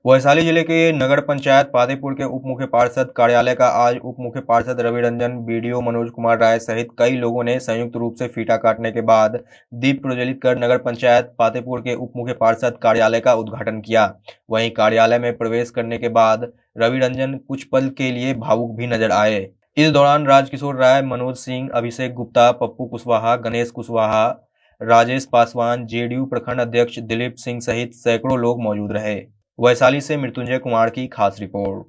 वैशाली जिले के नगर पंचायत पातेपुर के उप मुख्य पार्षद कार्यालय का आज उप मुख्य पार्षद रवि रंजन, बीडीओ मनोज कुमार राय सहित कई लोगों ने संयुक्त रूप से फीता काटने के बाद दीप प्रज्वलित कर नगर पंचायत पातेपुर के उप मुख्य पार्षद कार्यालय का उद्घाटन किया। वहीं कार्यालय में प्रवेश करने के बाद रवि रंजन कुछ पल के लिए भावुक भी नजर आए। इस दौरान राजकिशोर राय, मनोज सिंह, अभिषेक गुप्ता, पप्पू कुशवाहा, गणेश कुशवाहा, राजेश पासवान, जेडीयू प्रखंड अध्यक्ष दिलीप सिंह सहित सैकड़ों लोग मौजूद रहे। वैशाली से मृत्युंजय कुमार की खास रिपोर्ट।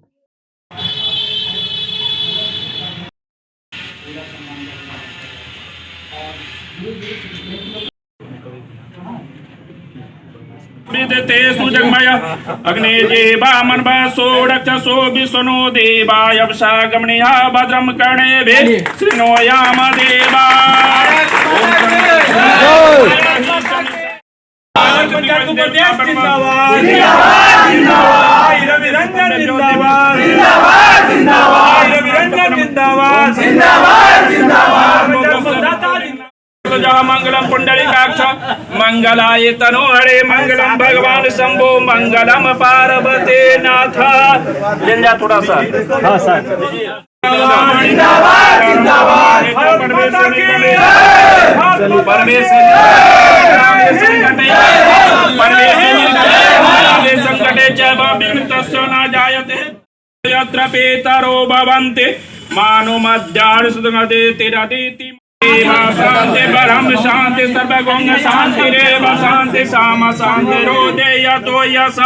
सुजगमय अग्ने देवा मनवसो रक्षसो विष्णु देवाय वशागमनिया भद्रम कर्णे श्रृणोयाम देवा। मंगलम पुंडरीकाक्ष मंगलाय तनोहरे मंगलम भगवान शंभो मंगलम पार्वते नाथ। जिंदा थोड़ा सा हाँ सर यत्र पेतरो भवन्ति मानो मध्यार्षदे शांति परम शांति सर्वगुण शांति रेव शांति साम शांति रोदेय तो यस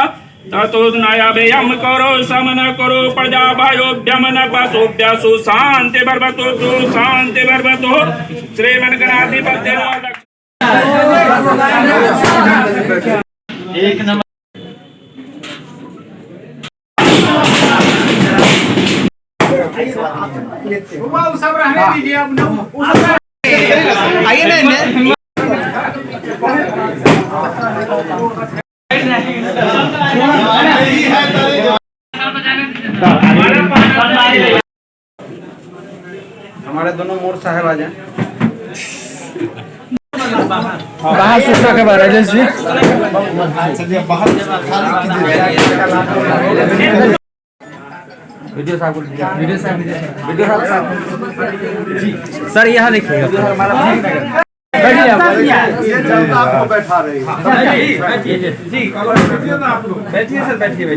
ततो नयभयम करो समन करो प्रजा भयोभ्यम न पशुभ्यसु शांति बर्वतो शांति बर्वतो श्रीमन गणाधिपति एक नंबर। वो सब रहने दीजिए अब आइए ना हमारे दोनों मोर साहब आ जाए बाहर सूचना के बारे में जी वीडियो साहब जी सर यहाँ देखिए बैठिए, आपको बैठा रही है। बैठिए सर, बैठिए।